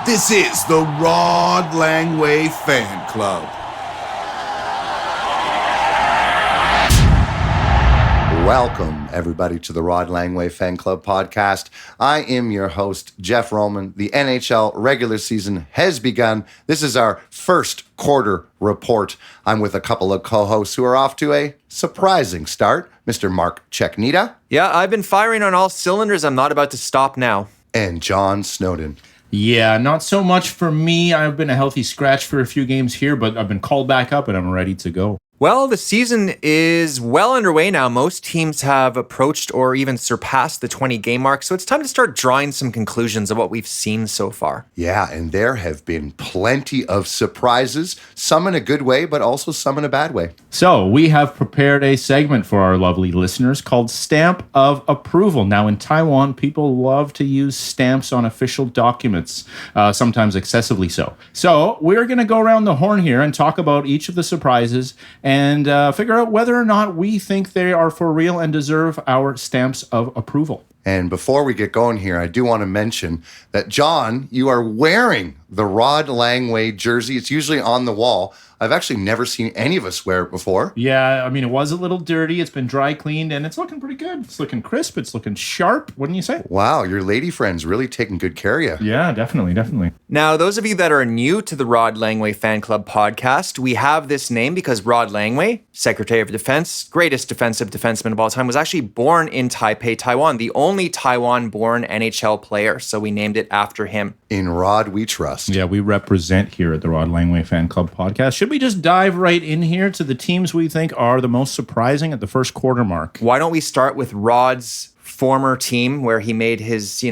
This is the Rod Langway Fan Club. Welcome, everybody, to the Rod Langway Fan Club podcast. I am your host, Jeff Roman. The NHL regular season has begun. This is our first quarter report. I'm with a couple of co-hosts who are off to a surprising start. Mr. Mark Czeknita. Yeah, I've been firing on all cylinders. I'm not about to stop now. And John Snowden. Yeah, not so much for me. I've been a healthy scratch for a few games here, but I've been called back up and I'm ready to go. Well, the season is well underway now. Most teams have approached or even surpassed the 20-game mark, so it's time to start drawing some conclusions of what we've seen so far. Yeah, and there have been plenty of surprises, some in a good way, but also some in a bad way. So we have prepared a segment for our lovely listeners called Stamp of Approval. Now, in Taiwan, people love to use stamps on official documents, sometimes excessively so. So we're going to go around the horn here and talk about each of the surprises and figure out whether or not we think they are for real and deserve our stamps of approval. And before we get going here, I do want to mention that, John, you are wearing the Rod Langway jersey. It's usually on the wall. I've actually never seen any of us wear it before. Yeah, I mean, it was a little dirty. It's been dry cleaned, and it's looking pretty good. It's looking crisp. It's looking sharp. Wouldn't you say? Wow, your lady friend's really taking good care of you. Yeah, definitely. Now, those of you that are new to the Rod Langway Fan Club podcast, we have this name because Rod Langway, Secretary of Defense, greatest defensive defenseman of all time, was actually born in Taipei, Taiwan, the only Taiwan-born NHL player. So we named it after him. In Rod, we trust. Yeah, we represent here at the Rod Langway Fan Club podcast. Should we just dive right in here to the teams we think are the most surprising at the first quarter mark? Why don't we start with Rod's former team where he made his,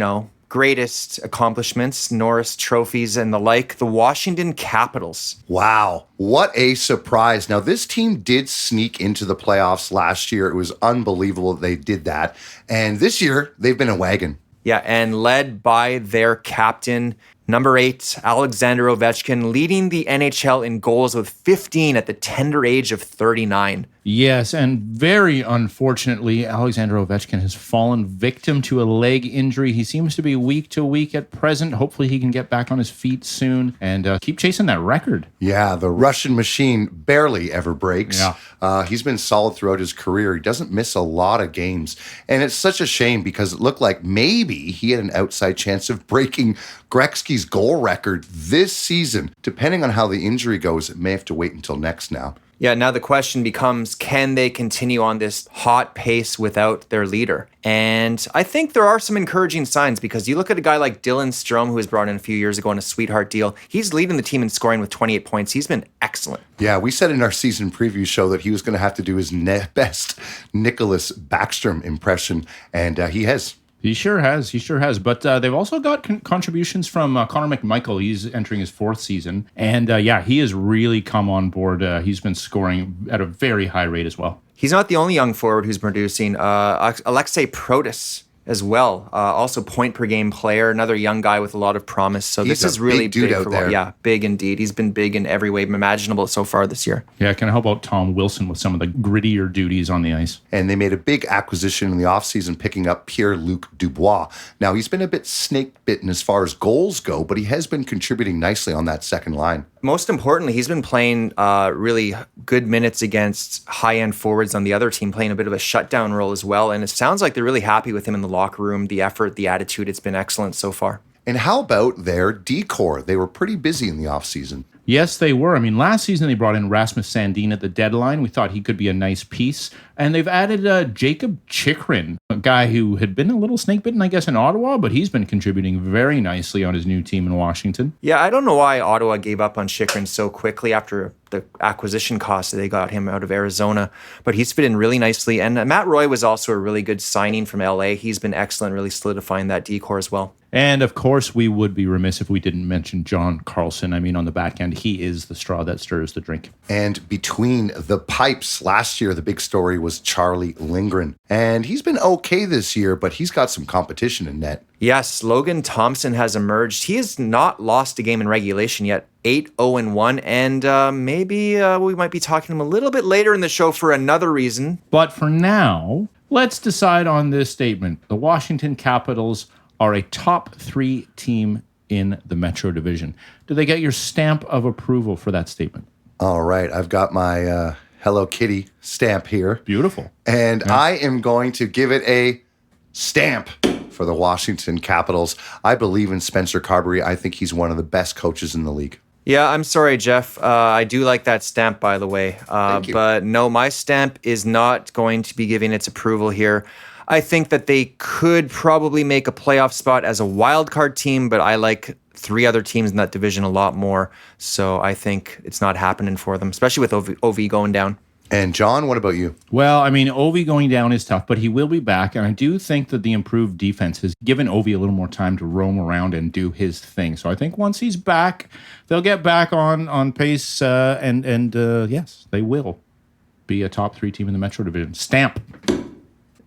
greatest accomplishments, Norris trophies and the like, the Washington Capitals. Wow, what a surprise. Now, this team did sneak into the playoffs last year. It was unbelievable that they did that. And this year, they've been a wagon. Yeah, and led by their captain, number 8, Alexander Ovechkin, leading the NHL in goals with 15 at the tender age of 39. Yes, and very unfortunately, Alexander Ovechkin has fallen victim to a leg injury. He seems to be week to week at present. Hopefully he can get back on his feet soon and keep chasing that record. Yeah, the Russian machine barely ever breaks. Yeah. He's been solid throughout his career. He doesn't miss a lot of games. And it's such a shame because it looked like maybe he had an outside chance of breaking Gretzky's goal record this season. Depending on how the injury goes, it may have to wait until next now. Yeah, now the question becomes, can they continue on this hot pace without their leader? And I think there are some encouraging signs because you look at a guy like Dylan Strome, who was brought in a few years ago on a sweetheart deal. He's leading the team in scoring with 28 points. He's been excellent. Yeah, we said in our season preview show that he was going to have to do his best Nicholas Backstrom impression, and he has. He sure has. But they've also got contributions from Connor McMichael. He's entering his 4th season. And he has really come on board. He's been scoring at a very high rate as well. He's not the only young forward who's producing. Alexei Protas as well. Also point per game player, another young guy with a lot of promise. So He's this is really big dude big out for there. Yeah, big indeed. He's been big in every way imaginable so far this year. Yeah, how about Tom Wilson with some of the grittier duties on the ice? And they made a big acquisition in the offseason, picking up Pierre-Luc Dubois. Now, he's been a bit snake-bitten as far as goals go, but he has been contributing nicely on that second line. Most importantly, he's been playing really good minutes against high-end forwards on the other team, playing a bit of a shutdown role as well. And it sounds like they're really happy with him in the locker room, the effort, the attitude. It's been excellent so far. And how about their decor? They were pretty busy in the offseason. Yes, they were. I mean, last season they brought in Rasmus Sandin at the deadline. We thought he could be a nice piece. And they've added Jacob Chychrun, a guy who had been a little snake-bitten, I guess, in Ottawa, but he's been contributing very nicely on his new team in Washington. Yeah, I don't know why Ottawa gave up on Chychrun so quickly after the acquisition cost that they got him out of Arizona. But he's fit in really nicely. And Matt Roy was also a really good signing from LA. He's been excellent, really solidifying that decor as well. And, of course, we would be remiss if we didn't mention John Carlson. I mean, on the back end, he is the straw that stirs the drink. And between the pipes, last year, the big story was Charlie Lindgren. And he's been okay this year, but he's got some competition in net. Yes, Logan Thompson has emerged. He has not lost a game in regulation yet. 8-0-1, and maybe we might be talking to him a little bit later in the show for another reason. But for now, let's decide on this statement. The Washington Capitals are a top 3 team in the Metro Division. Do they get your stamp of approval for that statement? All right. I've got my Hello Kitty stamp here. Beautiful. And I am going to give it a stamp for the Washington Capitals. I believe in Spencer Carberry. I think he's one of the best coaches in the league. Yeah, I'm sorry, Jeff. I do like that stamp, by the way. Thank you. But no, my stamp is not going to be giving its approval here. I think that they could probably make a playoff spot as a wild card team, but I like 3 other teams in that division a lot more. So I think it's not happening for them, especially with OV going down. And John, what about you? Well, I mean, Ovi going down is tough, but he will be back. And I do think that the improved defense has given Ovi a little more time to roam around and do his thing. So I think once he's back, they'll get back on pace. Yes, they will be a top 3 team in the Metro Division. Stamp.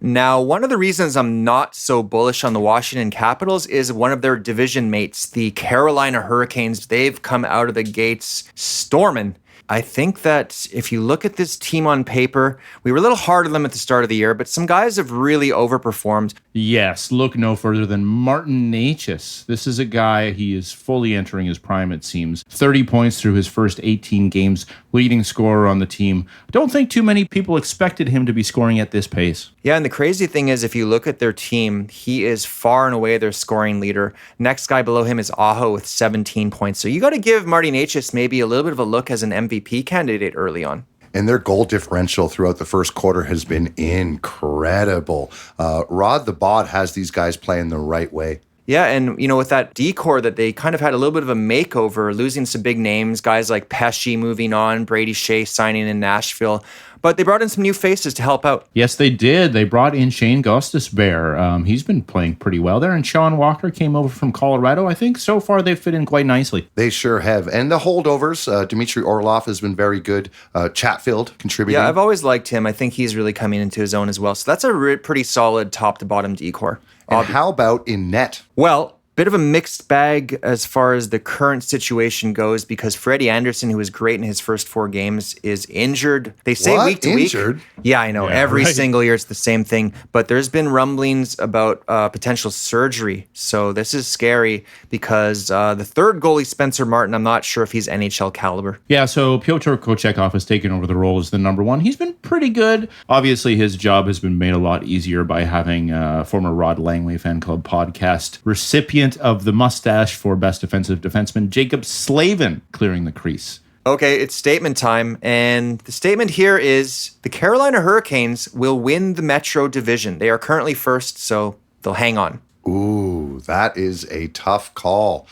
Now, one of the reasons I'm not so bullish on the Washington Capitals is one of their division mates, the Carolina Hurricanes. They've come out of the gates storming. I think that if you look at this team on paper, we were a little hard on them at the start of the year, but some guys have really overperformed. Yes, look no further than Martin Necas. This is a guy, he is fully entering his prime, it seems. 30 points through his first 18 games, leading scorer on the team. I don't think too many people expected him to be scoring at this pace. Yeah, and the crazy thing is, if you look at their team, he is far and away their scoring leader. Next guy below him is Aho with 17 points. So you got to give Marty Necas maybe a little bit of a look as an MVP candidate early on. And their goal differential throughout the first quarter has been incredible. Rod the Bod has these guys playing the right way. Yeah, and with that decor that they kind of had a little bit of a makeover, losing some big names, guys like Pesci moving on, Brady Shea signing in Nashville. But they brought in some new faces to help out. Yes, they did. They brought in Shane Gostisbehere. He's been playing pretty well there. And Sean Walker came over from Colorado. I think so far they fit in quite nicely. They sure have. And the holdovers, Dmitry Orlov has been very good. Chatfield contributing. Yeah, I've always liked him. I think he's really coming into his own as well. So that's a pretty solid top to bottom decor. And how about in net? Well, bit of a mixed bag as far as the current situation goes, because Freddie Anderson, who was great in his first 4 games, is injured. They say week to Injured? week. Yeah, I know. Yeah, Every right. single year it's the same thing. But there's been rumblings about potential surgery. So this is scary because the third goalie, Spencer Martin, I'm not sure if he's NHL caliber. Yeah, so Pyotr Kochetkov has taken over the role as the number 1. He's been pretty good. Obviously, his job has been made a lot easier by having former Rod Langway Fan Club podcast recipient of the mustache for Best Defensive Defenseman, Jacob Slavin, clearing the crease. Okay, it's statement time. And the statement here is the Carolina Hurricanes will win the Metro Division. They are currently first, so they'll hang on. Ooh, that is a tough call.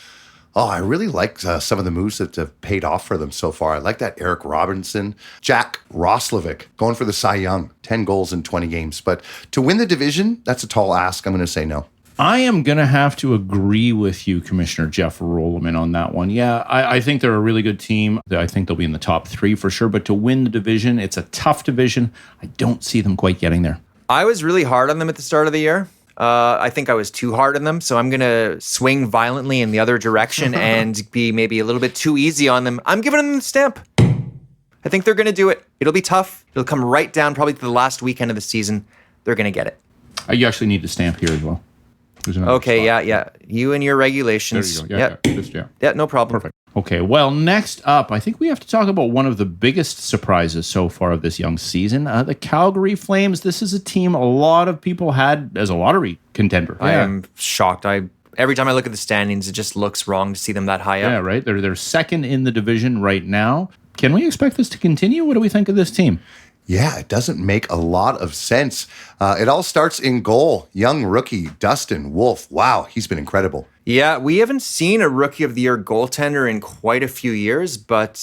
Oh, I really like some of the moves that have paid off for them so far. I like that Eric Robinson, Jack Roslovic going for the Cy Young, 10 goals in 20 games. But to win the division, that's a tall ask. I'm going to say no. I am going to have to agree with you, Commissioner Jeff Rolleman, on that one. Yeah, I think they're a really good team. I think they'll be in the top 3 for sure. But to win the division, it's a tough division. I don't see them quite getting there. I was really hard on them at the start of the year. I think I was too hard on them, so I'm going to swing violently in the other direction and be maybe a little bit too easy on them. I'm giving them the stamp. I think they're going to do it. It'll be tough. It'll come right down probably to the last weekend of the season. They're going to get it. You actually need to stamp here as well. There's another Okay, spot. yeah. You and your regulations. There you go. Yeah. Yeah, no problem. Perfect. Okay, well, next up, I think we have to talk about one of the biggest surprises so far of this young season, the Calgary Flames. This is a team a lot of people had as a lottery contender. I am shocked. Every time I look at the standings, it just looks wrong to see them that high up. Yeah, right. They're second in the division right now. Can we expect this to continue? What do we think of this team? Yeah, it doesn't make a lot of sense. It all starts in goal. Young rookie Dustin Wolf. Wow, he's been incredible. Yeah, we haven't seen a Rookie of the Year goaltender in quite a few years, but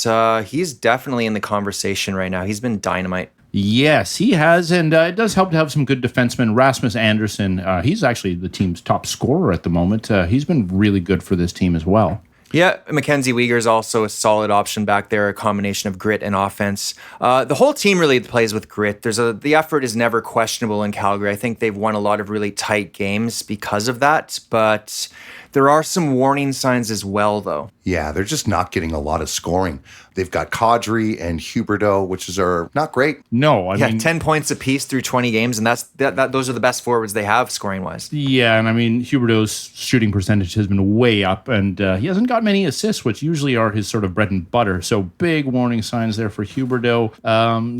he's definitely in the conversation right now. He's been dynamite. Yes, he has, and it does help to have some good defensemen. Rasmus Anderson, he's actually the team's top scorer at the moment. He's been really good for this team as well. Yeah, Mackenzie Weegar's also a solid option back there, a combination of grit and offense. The whole team really plays with grit. The effort is never questionable in Calgary. I think they've won a lot of really tight games because of that, but There are some warning signs as well, though. Yeah, they're just not getting a lot of scoring. They've got Kadri and Huberdeau, which are not great. No, I mean 10 points apiece through 20 games, and those are the best forwards they have scoring-wise. Yeah, and I mean, Huberdeau's shooting percentage has been way up, and he hasn't got many assists, which usually are his sort of bread and butter. So big warning signs there for Huberdeau.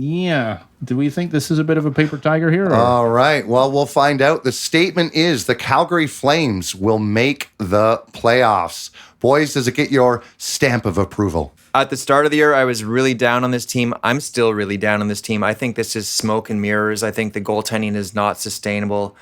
Yeah. Do we think this is a bit of a paper tiger here? Or? All right. Well, we'll find out. The statement is the Calgary Flames will make the playoffs. Boys, does it get your stamp of approval? At the start of the year, I was really down on this team. I'm still really down on this team. I think this is smoke and mirrors. I think the goaltending is not sustainable.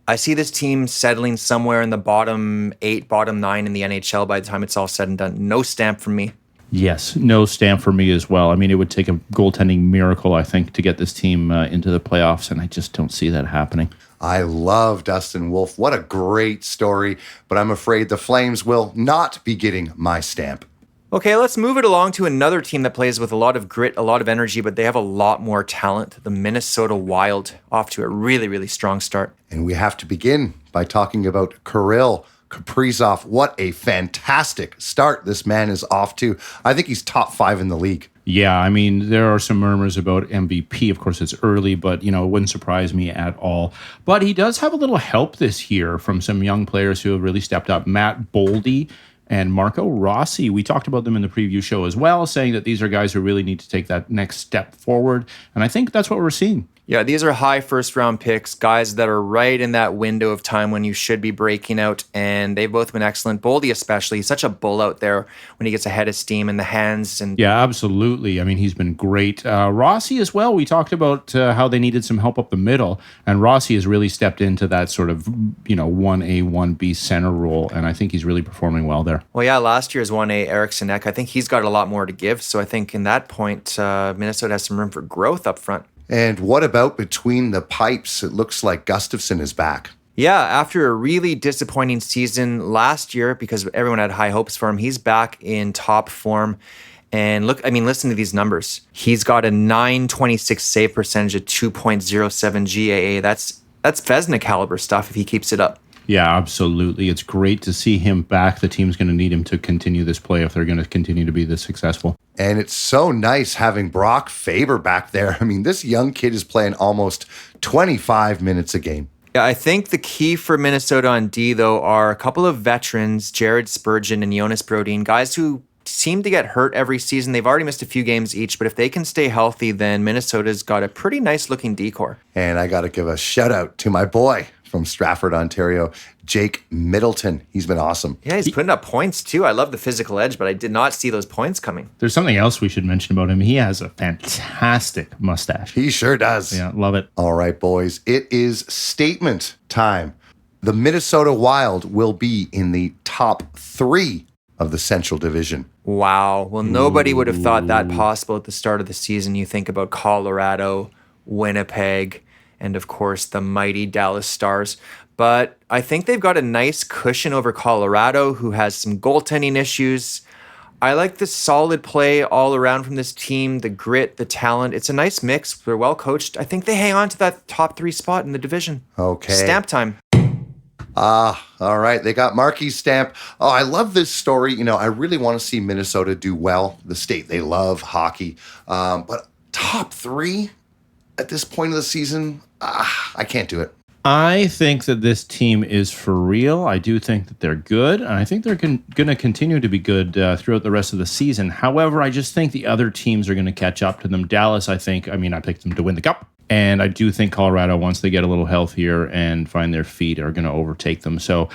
I see this team settling somewhere in the bottom 8, bottom 9 in the NHL by the time it's all said and done. No stamp from me. Yes, no stamp for me as well. I mean, it would take a goaltending miracle, I think, to get this team into the playoffs, and I just don't see that happening. I love Dustin Wolf. What a great story, but I'm afraid the Flames will not be getting my stamp. Okay, let's move it along to another team that plays with a lot of grit, a lot of energy, but they have a lot more talent. The Minnesota Wild, off to a really, really strong start. And we have to begin by talking about Kirill Kaprizov. What a fantastic start this man is off to. I think he's top 5 in the league. Yeah, I mean, there are some murmurs about MVP. Of course, it's early, but, it wouldn't surprise me at all. But he does have a little help this year from some young players who have really stepped up. Matt Boldy and Marco Rossi. We talked about them in the preview show as well, saying that these are guys who really need to take that next step forward. And I think that's what we're seeing. Yeah, these are high first-round picks, guys that are right in that window of time when you should be breaking out, and they've both been excellent. Boldy especially, he's such a bull out there when he gets ahead of steam in the hands. And yeah, absolutely. I mean, he's been great. Rossi as well, we talked about how they needed some help up the middle, and Rossi has really stepped into that sort of, 1A, 1B center role, and I think he's really performing well there. Well, yeah, last year's 1A, Eric Sinek, I think he's got a lot more to give, so I think in that point, Minnesota has some room for growth up front. And what about between the pipes? It looks like Gustafsson is back. Yeah, after a really disappointing season last year, because everyone had high hopes for him, he's back in top form. And listen to these numbers. He's got a .926 save percentage, a 2.07 GAA. That's Vezina caliber stuff if he keeps it up. Yeah, absolutely. It's great to see him back. The team's going to need him to continue this play if they're going to continue to be this successful. And it's so nice having Brock Faber back there. I mean, this young kid is playing almost 25 minutes a game. Yeah, I think the key for Minnesota on D, though, are a couple of veterans, Jared Spurgeon and Jonas Brodin, guys who seem to get hurt every season. They've already missed a few games each, but if they can stay healthy, then Minnesota's got a pretty nice-looking D-core. And I got to give a shout-out to my boy from Stratford, Ontario, Jake Middleton. He's been awesome. Yeah, he's putting up points, too. I love the physical edge, but I did not see those points coming. There's something else we should mention about him. He has a fantastic mustache. He sure does. Yeah, love it. All right, boys. It is statement time. The Minnesota Wild will be in the top 3 of the Central Division. Wow. Well, nobody would have thought that possible at the start of the season. You think about Colorado, Winnipeg, and of course the mighty Dallas Stars. But I think they've got a nice cushion over Colorado, who has some goaltending issues. I like the solid play all around from this team, the grit, the talent. It's a nice mix. They're well coached. I think they hang on to that top 3 spot in the division. Okay. Stamp time. All right. They got Marky's stamp. Oh, I love this story. I really want to see Minnesota do well. The state, they love hockey. But top 3 at this point of the season, I can't do it. I think that this team is for real. I do think that they're good, and I think they're going to continue to be good throughout the rest of the season. However, I just think the other teams are going to catch up to them. Dallas, I picked them to win the Cup. And I do think Colorado, once they get a little healthier and find their feet, are going to overtake them. So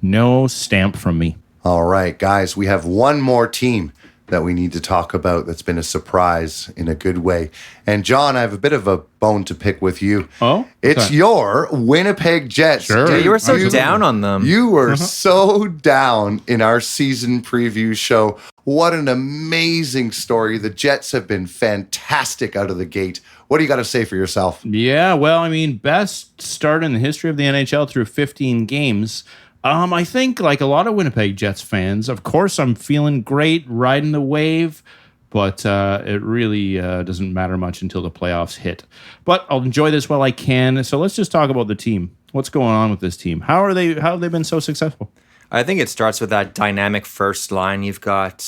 no stamp from me. All right, guys, we have one more team that we need to talk about that's been a surprise in a good way. And John, I have a bit of a bone to pick with you. Oh? It's your Winnipeg Jets. Sure. Yeah, you were so down on them. You were so down in our season preview show. What an amazing story. The Jets have been fantastic out of the gate. What do you got to say for yourself? Yeah, well, best start in the history of the NHL through 15 games. I think, like a lot of Winnipeg Jets fans, of course, I'm feeling great, riding the wave, but it really doesn't matter much until the playoffs hit. But I'll enjoy this while I can. So let's just talk about the team. What's going on with this team? How have they been so successful? I think it starts with that dynamic first line. You've got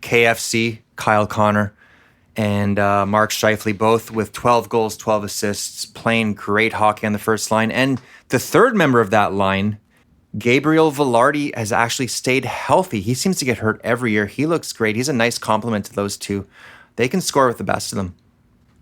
KFC, Kyle Connor, and Mark Scheifele, both with 12 goals, 12 assists, playing great hockey on the first line. And the third member of that line, Gabriel Velarde, has actually stayed healthy. He seems to get hurt every year. He looks great. He's a nice complement to those two. They can score with the best of them.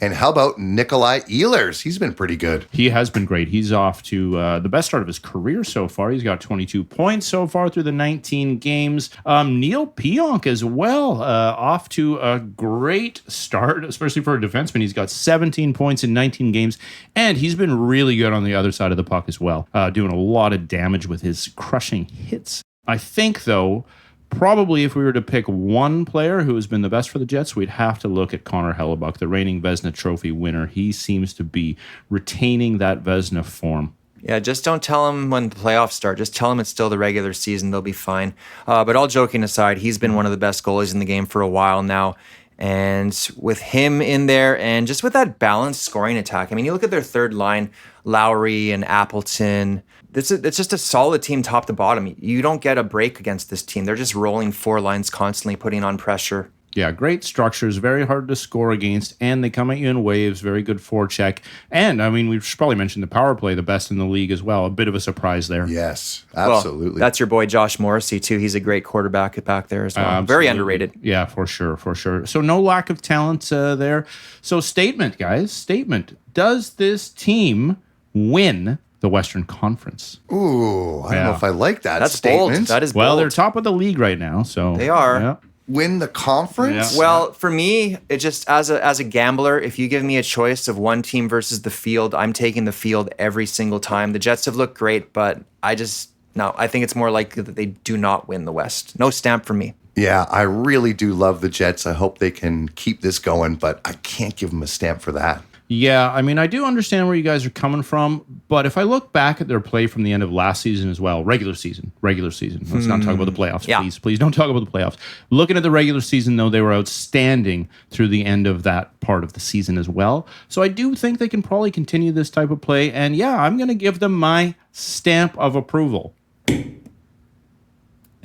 And how about Nikolai Ehlers? He's been pretty good. He has been great. He's off to the best start of his career so far. He's got 22 points so far through the 19 games. Neil Pionk as well, off to a great start, especially for a defenseman. He's got 17 points in 19 games, and he's been really good on the other side of the puck as well, doing a lot of damage with his crushing hits. I think, though, probably if we were to pick one player who has been the best for the Jets, we'd have to look at Connor Hellebuck, the reigning Vezina Trophy winner. He seems to be retaining that Vezina form. Yeah, just don't tell him when the playoffs start. Just tell him it's still the regular season. They'll be fine. But all joking aside, he's been one of the best goalies in the game for a while now. And with him in there and just with that balanced scoring attack, I mean, you look at their third line, Lowry and Appleton. It's just a solid team top to bottom. You don't get a break against this team. They're just rolling four lines constantly, putting on pressure. Yeah, great structures, very hard to score against, and they come at you in waves, very good forecheck. And, I mean, we should probably mention the power play, the best in the league as well. A bit of a surprise there. Yes, absolutely. Well, that's your boy Josh Morrissey, too. He's a great quarterback back there as well. Very underrated. Yeah, for sure. So no lack of talent there. So statement, guys, statement. Does this team win the Western Conference? Ooh, I don't know if I like that That's statement. bold. That is bold. Well, they're top of the league right now, so They are. Yeah. Win the conference? Yeah. Well, for me, it just as a gambler, if you give me a choice of one team versus the field, I'm taking the field every single time. The Jets have looked great, but I think it's more likely that they do not win the West. No stamp for me. Yeah, I really do love the Jets. I hope they can keep this going, but I can't give them a stamp for that. Yeah, I mean, I do understand where you guys are coming from, but if I look back at their play from the end of last season as well, regular season. Let's not talk about the playoffs, Yeah. please. Please don't talk about the playoffs. Looking at the regular season, though, they were outstanding through the end of that part of the season as well. So I do think they can probably continue this type of play, and yeah, I'm going to give them my stamp of approval.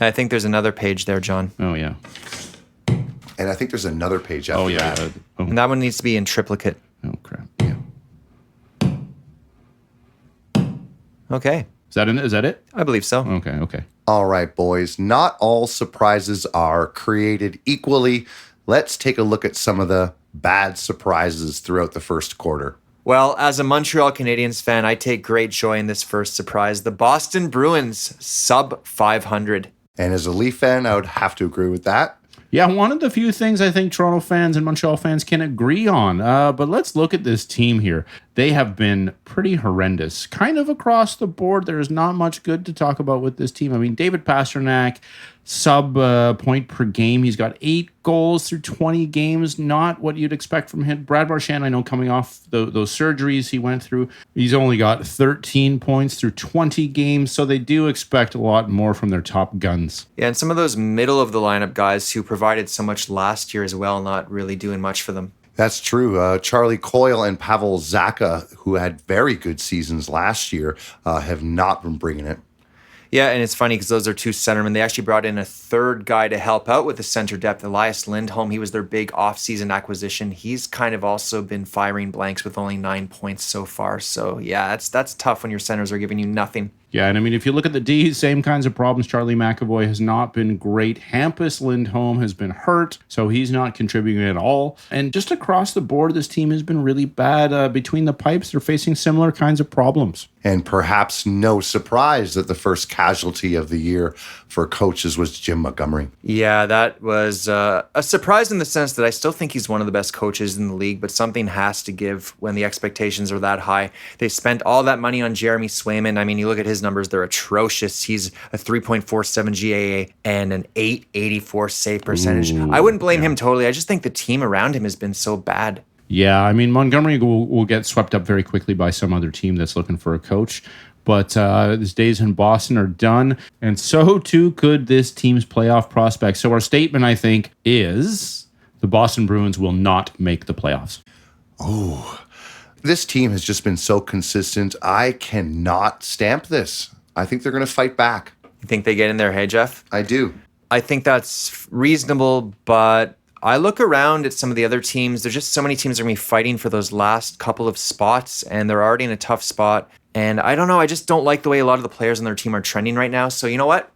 I think there's another page there, John. Oh, yeah. And I think there's another page after that. And that one needs to be in triplicate. Oh, crap. Yeah. Okay. Is that it? I believe so. Okay. All right, boys. Not all surprises are created equally. Let's take a look at some of the bad surprises throughout the first quarter. Well, as a Montreal Canadiens fan, I take great joy in this first surprise. The Boston Bruins sub 500. And as a Leaf fan, I would have to agree with that. Yeah, one of the few things I think Toronto fans and Montreal fans can agree on. But let's look at this team here. They have been pretty horrendous. Kind of across the board, there's not much good to talk about with this team. I mean, David Pastrnak, sub point per game. He's got 8 goals through 20 games. Not what you'd expect from him. Brad Marchand, I know, coming off those surgeries he went through, he's only got 13 points through 20 games. So they do expect a lot more from their top guns. Yeah, and some of those middle of the lineup guys who provided so much last year as well, not really doing much for them. That's true. Charlie Coyle and Pavel Zacha, who had very good seasons last year, have not been bringing it. Yeah, and it's funny because those are two centermen. They actually brought in a third guy to help out with the center depth, Elias Lindholm. He was their big off-season acquisition. He's kind of also been firing blanks with only 9 points so far. So, yeah, that's tough when your centers are giving you nothing. Yeah, and I mean, if you look at the D, same kinds of problems. Charlie McAvoy has not been great. Hampus Lindholm has been hurt, so he's not contributing at all. And just across the board, this team has been really bad. Between the pipes, they're facing similar kinds of problems. And perhaps no surprise that the first casualty of the year for coaches was Jim Montgomery. Yeah, that was a surprise in the sense that I still think he's one of the best coaches in the league, but something has to give when the expectations are that high. They spent all that money on Jeremy Swayman. I mean, you look at his numbers, they're atrocious. He's a 3.47 GAA and an 884 save percentage. I wouldn't blame him totally. I just think the team around him has been so bad. Yeah, I mean, Montgomery will get swept up very quickly by some other team that's looking for a coach. But his days in Boston are done. And so, too, could this team's playoff prospects. So our statement, I think, is the Boston Bruins will not make the playoffs. Oh, this team has just been so consistent. I cannot stamp this. I think they're going to fight back. You think they get in there, hey, Jeff? I do. I think that's reasonable, but I look around at some of the other teams. There's just so many teams that are going to be fighting for those last couple of spots, and they're already in a tough spot. And I don't know, I just don't like the way a lot of the players on their team are trending right now. So you know what?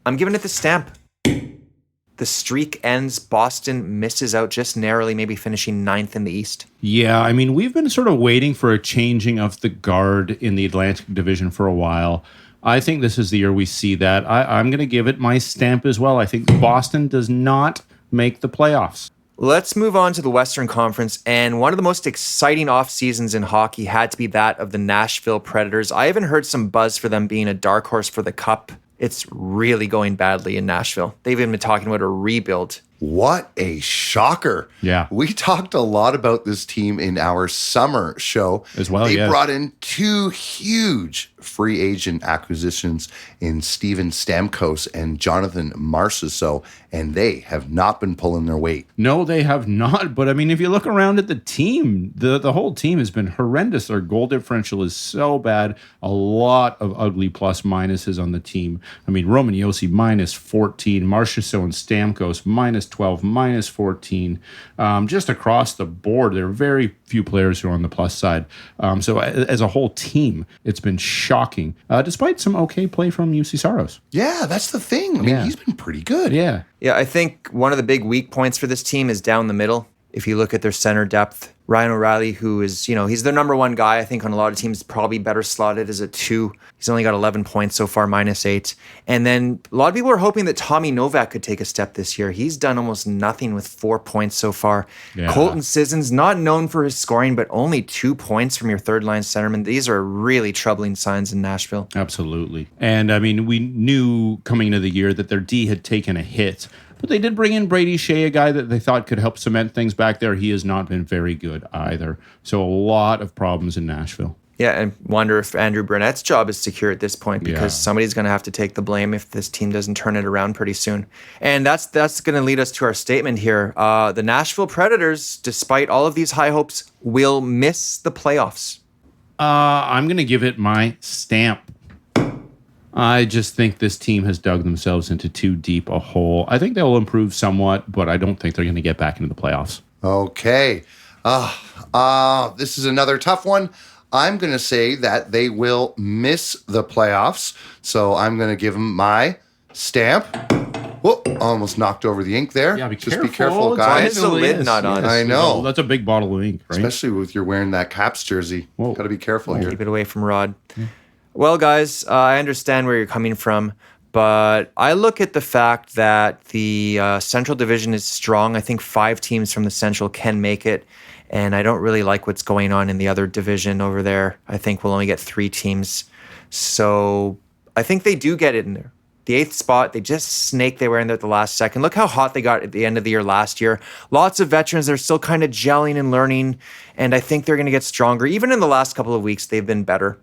I'm giving it the stamp. The streak ends. Boston misses out just narrowly, maybe finishing 9th in the East. Yeah, I mean, we've been sort of waiting for a changing of the guard in the Atlantic Division for a while. I think this is the year we see that. I'm going to give it my stamp as well. I think Boston does not make the playoffs. Let's move on to the Western Conference, and one of the most exciting off seasons in hockey had to be that of the Nashville Predators. I even heard some buzz for them being a dark horse for the Cup. It's really going badly in Nashville. They've even been talking about a rebuild. What a shocker. Yeah. We talked a lot about this team in our summer show. As well, They yes. brought in 2 huge free agent acquisitions in Steven Stamkos and Jonathan Marchessault, and they have not been pulling their weight. No, they have not. But I mean, if you look around at the team, the whole team has been horrendous. Their goal differential is so bad. A lot of ugly plus minuses on the team. I mean, Roman Josi minus 14, Marchessault and Stamkos minus 12, minus 14. Just across the board, there are very few players who are on the plus side. So as a whole team, it's been shocking, despite some okay play from UC Saros. Yeah, that's the thing. I mean, Yeah. he's been pretty good. Yeah. Yeah, I think one of the big weak points for this team is down the middle. If you look at their center depth, Ryan O'Reilly, who is, he's their number one guy, I think on a lot of teams, probably better slotted as a 2. He's only got 11 points so far, minus 8. And then a lot of people are hoping that Tommy Novak could take a step this year. He's done almost nothing with 4 points so far. Yeah. Colton Sissons, not known for his scoring, but only 2 points from your third line centerman. These are really troubling signs in Nashville. Absolutely. And I mean, we knew coming into the year that their D had taken a hit, but they did bring in Brady Shea, a guy that they thought could help cement things back there. He has not been very good either. So a lot of problems in Nashville. Yeah, and wonder if Andrew Burnett's job is secure at this point, because Yeah. somebody's going to have to take the blame if this team doesn't turn it around pretty soon. And that's going to lead us to our statement here. The Nashville Predators, despite all of these high hopes, will miss the playoffs. I'm going to give it my stamp. I just think this team has dug themselves into too deep a hole. I think they'll improve somewhat, but I don't think they're going to get back into the playoffs. Okay. This is another tough one. I'm going to say that they will miss the playoffs. So I'm going to give them my stamp. Whoa, almost knocked over the ink there. Yeah, be Just careful. be careful, It's Why guys. is the lid not on? I know. Well, that's a big bottle of ink, right? Especially with you're wearing that Caps jersey. Whoa. Got to be careful here. Keep it away from Rod. Well, guys, I understand where you're coming from, but I look at the fact that the Central Division is strong. I think 5 teams from the Central can make it, and I don't really like what's going on in the other division over there. I think we'll only get 3 teams. So I think they do get it in there. The 8th spot, they just snake their way in there at the last second. Look how hot they got at the end of the year last year. Lots of veterans, they're still kind of gelling and learning, and I think they're going to get stronger. Even in the last couple of weeks, they've been better.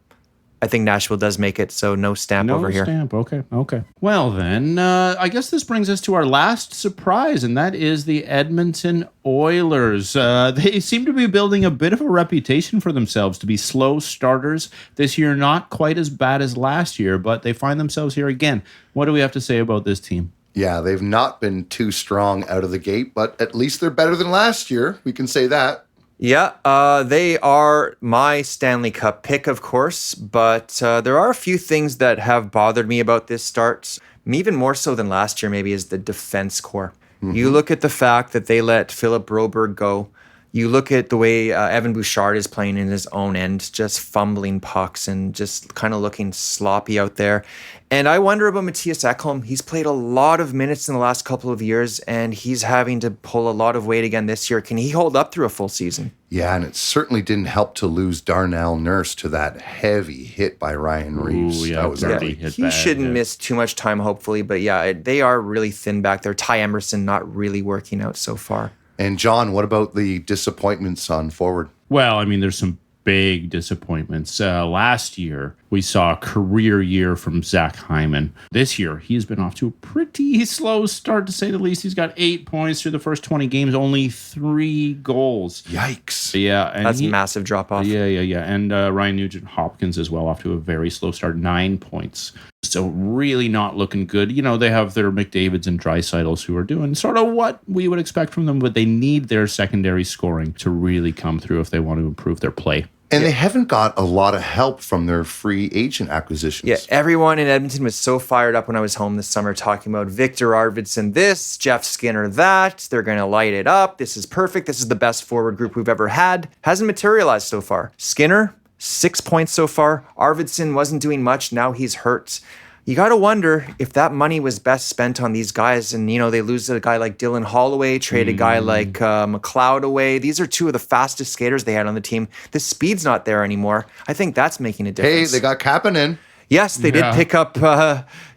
I think Nashville does make it, so no stamp over here. No stamp. Okay. Well, then, I guess this brings us to our last surprise, and that is the Edmonton Oilers. They seem to be building a bit of a reputation for themselves to be slow starters this year. Not quite as bad as last year, but they find themselves here again. What do we have to say about this team? Yeah, they've not been too strong out of the gate, but at least they're better than last year. We can say that. Yeah, they are my Stanley Cup pick, of course, but there are a few things that have bothered me about this start, even more so than last year maybe, is the defense core. You look at the fact that they let Philip Broberg go. You look at the way Evan Bouchard is playing in his own end, just fumbling pucks and just kind of looking sloppy out there. And I wonder about Matthias Ekholm. He's played a lot of minutes in the last couple of years, and he's having to pull a lot of weight again this year. Can he hold up through a full season? Yeah, and it certainly didn't help to lose Darnell Nurse to that heavy hit by Ryan Reeves. yeah, That was dirty ugly. hit. He bad, shouldn't yeah. miss too much time, hopefully. But yeah, they are really thin back there. Ty Emerson not really working out so far. And John, what about the disappointments on forward? Well, I mean, there's some big disappointments. Last year, we saw a career year from Zach Hyman. This year, he's been off to a pretty slow start, to say the least. He's got 8 points through the first 20 games, only 3 goals. Yikes. Yeah, and That's a massive drop off. Yeah. And Ryan Nugent Hopkins as well, off to a very slow start, 9 points. So really not looking good. You know, they have their McDavids and Dreisaitl's who are doing sort of what we would expect from them, but they need their secondary scoring to really come through if they want to improve their play. And they haven't got a lot of help from their free agent acquisitions. Yeah, everyone in Edmonton was so fired up when I was home this summer talking about Victor Arvidsson this, Jeff Skinner that. They're going to light it up. This is perfect. This is the best forward group we've ever had. Hasn't materialized so far. Skinner, 6 points so far. Arvidsson wasn't doing much. Now he's hurt. You got to wonder if that money was best spent on these guys. And, you know, they lose a guy like Dylan Holloway, trade a guy like McLeod away. These are two of the fastest skaters they had on the team. The speed's not there anymore. I think that's making a difference. Hey, they got Kapanen. Yes, they did pick up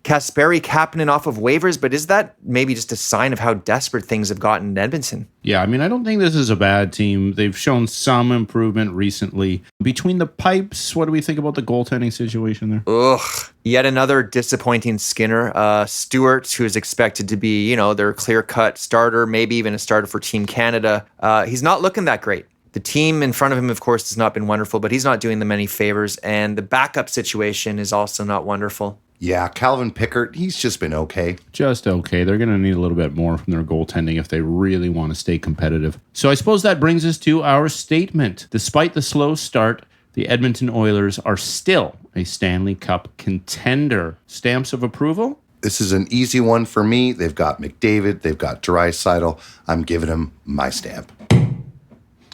Kasperi Kapanen off of waivers, but is that maybe just a sign of how desperate things have gotten in Edmonton? Yeah, I mean, I don't think this is a bad team. They've shown some improvement recently. Between the pipes, what do we think about the goaltending situation there? Ugh. Yet another disappointing Skinner. Stewart, who is expected to be, you know, their clear-cut starter, maybe even a starter for Team Canada. He's not looking that great. The team in front of him, of course, has not been wonderful, but he's not doing them any favors. And the backup situation is also not wonderful. Yeah, Calvin Pickard, he's just been okay. Just okay. They're going to need a little bit more from their goaltending if they really want to stay competitive. So I suppose that brings us to our statement. Despite the slow start, the Edmonton Oilers are still a Stanley Cup contender. Stamps of approval? This is an easy one for me. They've got McDavid. They've got Draisaitl. I'm giving them my stamp.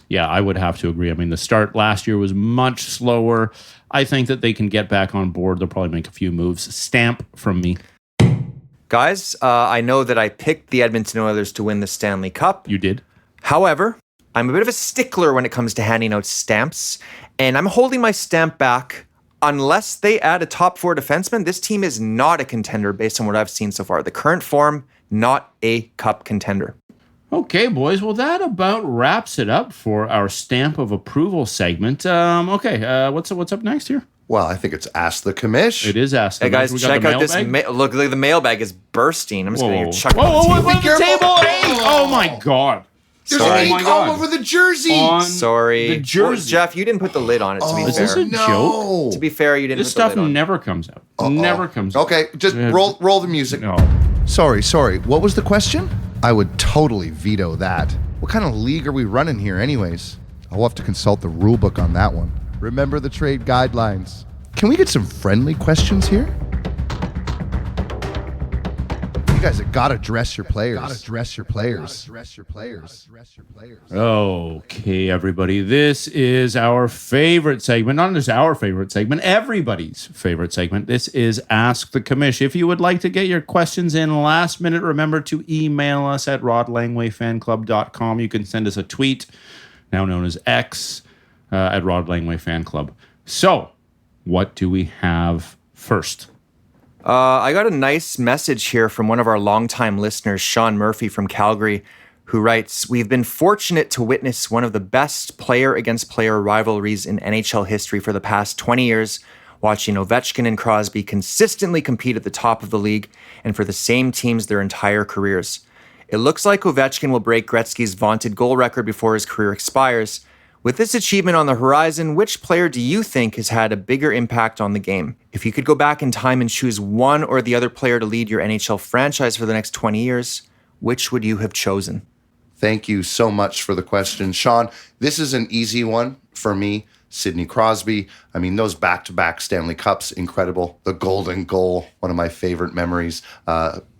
Yeah, I would have to agree. I mean, the start last year was much slower. I think that they can get back on board. They'll probably make a few moves. Stamp from me. Guys, I know that I picked the Edmonton Oilers to win the Stanley Cup. You did? However, I'm a bit of a stickler when it comes to handing out stamps, and I'm holding my stamp back. Unless they add a top four defenseman, this team is not a contender based on what I've seen so far. The current form, not a cup contender. Okay, boys. Well, that about wraps it up for our stamp of approval segment. What's up next here? Well, I think it's Ask the Commish. It is Ask the Hey guys, We got check the out this. mailbag? Look, the mailbag is bursting. I'm just going to chuck it Whoa, on the whoa, table. the table! Hey! Oh my God! There's Sorry. ink Oh my God. all over the jersey. On Sorry. the jersey. Well, Jeff, you didn't put the lid on it, to be Is fair. this a joke? To be fair, you didn't This put the stuff lid on. never comes out. Never comes out. Okay, just roll the music. No. Sorry. What was the question? I would totally veto that. What kind of league are we running here, anyways? I'll have to consult the rule book on that one. Remember the trade guidelines. Can we get some friendly questions here? You guys have got to dress your players. Okay, everybody. This is our favorite segment. Not just our favorite segment, everybody's favorite segment. This is Ask the Commish. If you would like to get your questions in last minute, remember to email us at rodlangwayfanclub.com. You can send us a tweet, now known as X, at Rod Langway Fan Club. So, what do we have first? I got a nice message here from one of our longtime listeners, Sean Murphy from Calgary, who writes, "We've been fortunate to witness one of the best player-against-player rivalries in NHL history for the past 20 years, watching Ovechkin and Crosby consistently compete at the top of the league and for the same teams their entire careers. It looks like Ovechkin will break Gretzky's vaunted goal record before his career expires. With this achievement on the horizon, which player do you think has had a bigger impact on the game? If you could go back in time and choose one or the other player to lead your NHL franchise for the next 20 years, which would you have chosen?" Thank you so much for the question, Sean. This is an easy one for me. Sidney Crosby. I mean, those back-to-back Stanley Cups, incredible. The golden goal, one of my favorite memories.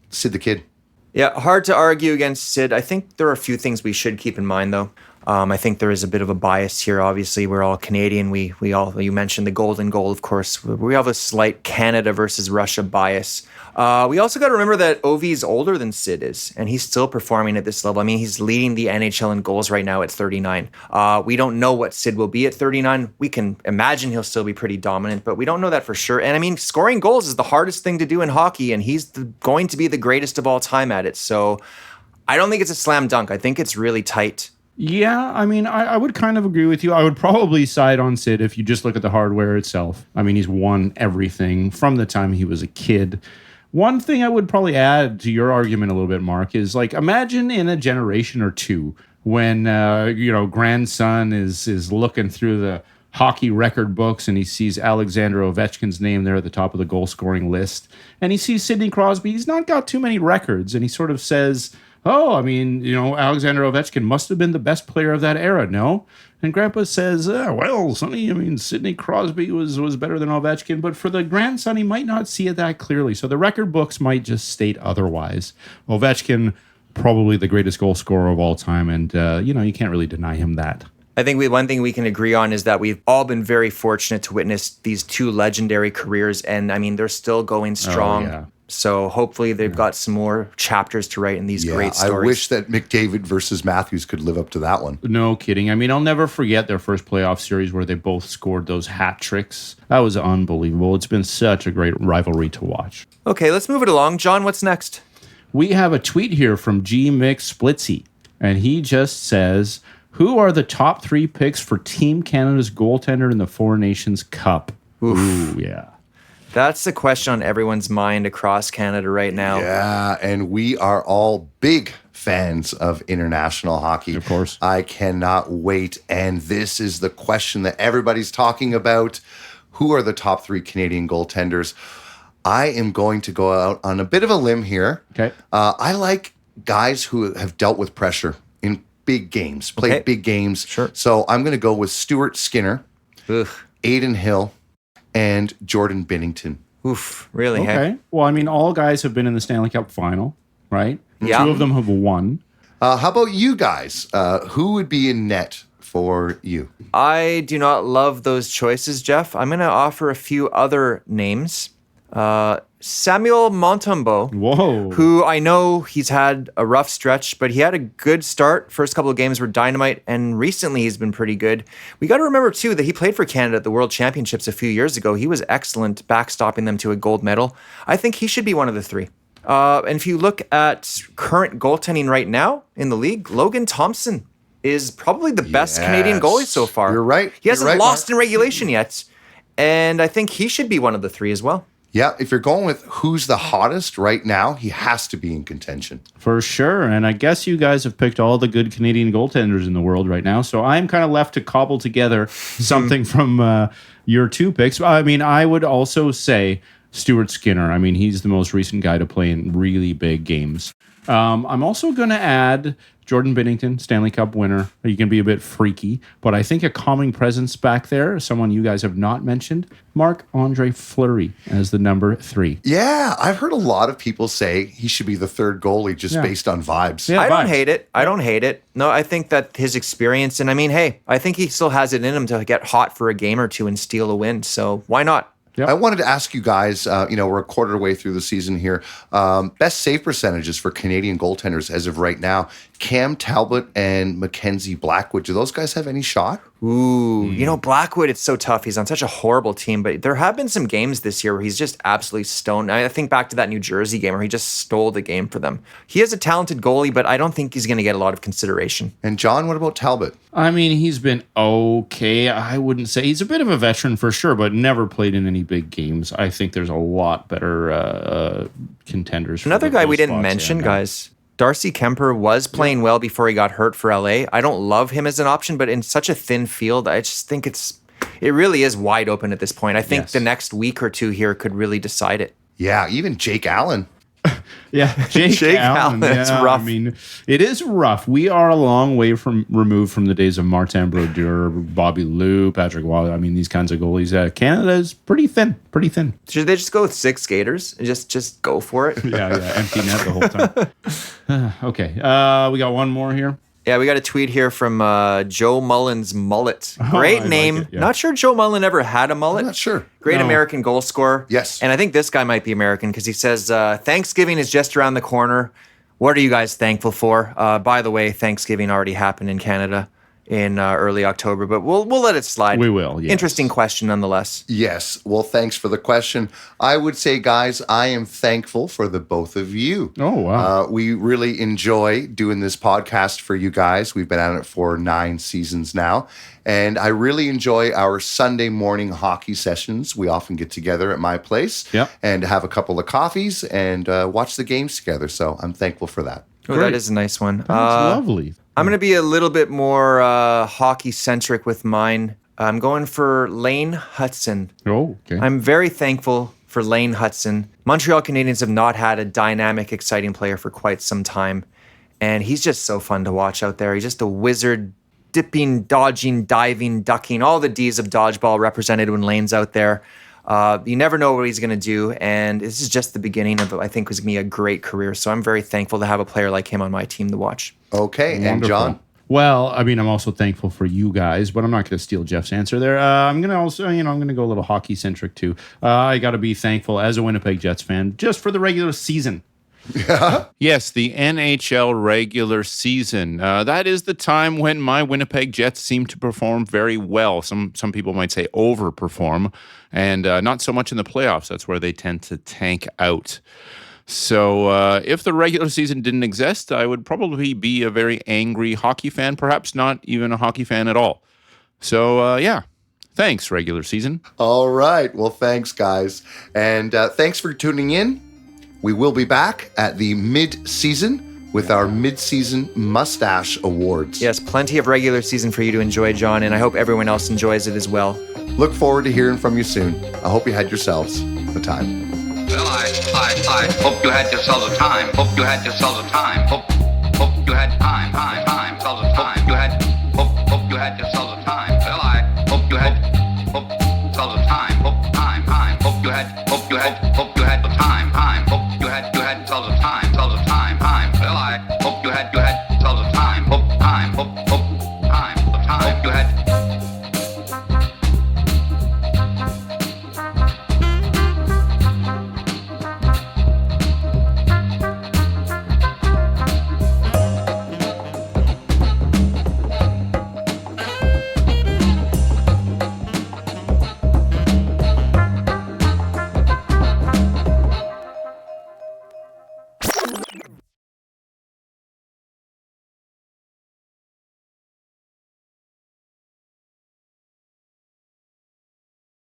Sid the Kid. Yeah, hard to argue against Sid. I think there are a few things we should keep in mind, though. I think there is a bit of a bias here. Obviously, we're all Canadian. We all, you mentioned the golden goal, of course. We have a slight Canada versus Russia bias. We also got to remember that Ovi's older than Sid is, and he's still performing at this level. I mean, he's leading the NHL in goals right now at 39. We don't know what Sid will be at 39. We can imagine he'll still be pretty dominant, but we don't know that for sure. And I mean, scoring goals is the hardest thing to do in hockey, and he's going to be the greatest of all time at it. So I don't think it's a slam dunk. I think it's really tight. Yeah, I mean, I would kind of agree with you. I would probably side on Sid if you just look at the hardware itself. I mean, he's won everything from the time he was a kid. One thing I would probably add to your argument a little bit, Mark, is like imagine in a generation or two when grandson is looking through the hockey record books and he sees Alexander Ovechkin's name there at the top of the goal scoring list. And he sees Sidney Crosby. He's not got too many records. And he sort of says, oh, I mean, Alexander Ovechkin must have been the best player of that era, no? And Grandpa says, well, Sonny, I mean, Sidney Crosby was better than Ovechkin. But for the grandson, he might not see it that clearly. So the record books might just state otherwise. Ovechkin, probably the greatest goal scorer of all time. And, you can't really deny him that. I think one thing we can agree on is that we've all been very fortunate to witness these two legendary careers. And, I mean, they're still going strong. Oh, yeah. So hopefully they've got some more chapters to write in these great stories. I wish that McDavid versus Matthews could live up to that one. No kidding. I mean, I'll never forget their first playoff series where they both scored those hat tricks. That was unbelievable. It's been such a great rivalry to watch. Okay, let's move it along. John, what's next? We have a tweet here from G. Mick Splitsy, and he just says, who are the top 3 picks for Team Canada's goaltender in the Four Nations Cup? Ooh, yeah. That's the question on everyone's mind across Canada right now. Yeah, and we are all big fans of international hockey. Of course. I cannot wait. And this is the question that everybody's talking about. Who are the top 3 Canadian goaltenders? I am going to go out on a bit of a limb here. Okay. I like guys who have dealt with pressure in big games, played big games. Sure. So I'm going to go with Stuart Skinner, Aiden Hill, and Jordan Binnington. Oof, really? Okay. Hey? Well, I mean, all guys have been in the Stanley Cup final, right? Yeah. 2 of them have won. How about you guys? Who would be in net for you? I do not love those choices, Jeff. I'm going to offer a few other names. Samuel Montembeault, Whoa. who I know he's had a rough stretch, but he had a good start. First couple of games were dynamite, and recently he's been pretty good. We got to remember, too, that he played for Canada at the World Championships a few years ago. He was excellent, backstopping them to a gold medal. I think he should be one of the 3. And if you look at current goaltending right now in the league, Logan Thompson is probably the best Canadian goalie so far. You're right. He hasn't You're right, lost Mark. in regulation yet, and I think he should be one of the 3 as well. Yeah, if you're going with who's the hottest right now, he has to be in contention. For sure. And I guess you guys have picked all the good Canadian goaltenders in the world right now. So I'm kind of left to cobble together something from your 2 picks. I mean, I would also say Stuart Skinner. I mean, he's the most recent guy to play in really big games. I'm also going to add Jordan Binnington, Stanley Cup winner. You can be a bit freaky, but I think a calming presence back there, someone you guys have not mentioned, Marc-Andre Fleury as the number 3. Yeah, I've heard a lot of people say he should be the 3rd goalie just based on vibes. Yeah. I don't vibes. hate it. I don't hate it. No, I think that his experience, and I mean, hey, I think he still has it in him to get hot for a game or 2 and steal a win. So why not? Yep. I wanted to ask you guys, we're a quarter way through the season here. Best save percentages for Canadian goaltenders as of right now. Cam Talbot and Mackenzie Blackwood. Do those guys have any shot? Ooh, Blackwood, it's so tough. He's on such a horrible team, but there have been some games this year where he's just absolutely stoned. I think back to that New Jersey game where he just stole the game for them. He is a talented goalie, but I don't think he's going to get a lot of consideration. And John, what about Talbot? I mean, he's been okay. I wouldn't say he's a bit of a veteran for sure, but never played in any big games. I think there's a lot better contenders. Another for guy those we didn't spots. mention, Yeah, guys. Darcy Kemper was playing well before he got hurt for LA. I don't love him as an option, but in such a thin field, I just think it really is wide open at this point. I think the next week or 2 here could really decide it. Yeah, even Jake Allen. Yeah, Jake Allen. It's Yeah, rough. I mean, it is rough. We are a long way removed from the days of Martin Brodeur, Bobby Lou, Patrick Waugh. I mean, these kinds of goalies. Canada is pretty thin. Should they just go with 6 skaters and just go for it? Yeah, empty net the whole time. Okay, we got one more here. Yeah, we got a tweet here from Joe Mullen's Mullet. I Great like name. it, yeah. Not sure Joe Mullen ever had a mullet. I'm not sure. Great No. American goal scorer. Yes. And I think this guy might be American because he says, Thanksgiving is just around the corner. What are you guys thankful for? By the way, Thanksgiving already happened in Canada in early October, but we'll let it slide. We will, yes. Interesting question nonetheless. Yes. Well, thanks for the question. I would say, guys, I am thankful for the both of you. Oh, wow. We really enjoy doing this podcast for you guys. We've been at it for 9 seasons now. And I really enjoy our Sunday morning hockey sessions. We often get together at my place and have a couple of coffees and watch the games together. So I'm thankful for that. Oh, Great. that is a nice one. That's lovely. I'm going to be a little bit more hockey-centric with mine. I'm going for Lane Hudson. Oh, okay. I'm very thankful for Lane Hudson. Montreal Canadiens have not had a dynamic, exciting player for quite some time. And he's just so fun to watch out there. He's just a wizard, dipping, dodging, diving, ducking, all the D's of dodgeball represented when Lane's out there. You never know what he's going to do. And this is just the beginning of, I think, was going to be a great career. So I'm very thankful to have a player like him on my team to watch. Okay, and Wonderful. John? Well, I mean, I'm also thankful for you guys, but I'm not going to steal Jeff's answer there. I'm going to also, I'm going to go a little hockey centric too. I got to be thankful as a Winnipeg Jets fan just for the regular season. Yes, the NHL regular season. That is the time when my Winnipeg Jets seem to perform very well. Some people might say overperform, and not so much in the playoffs. That's where they tend to tank out. So if the regular season didn't exist, I would probably be a very angry hockey fan, perhaps not even a hockey fan at all. So, yeah, thanks, regular season. All right. Well, thanks, guys. And thanks for tuning in. We will be back at the mid-season with our mid-season mustache awards. Yes, plenty of regular season for you to enjoy, John, and I hope everyone else enjoys it as well. Look forward to hearing from you soon. I hope you had yourselves a time. Well, I hope you had yourselves a time. Hope you had yourselves a time. Hope you had time, yourselves a time. Hope you had yourselves a time. Well, I hope you had yourselves a time. Hope you had the time.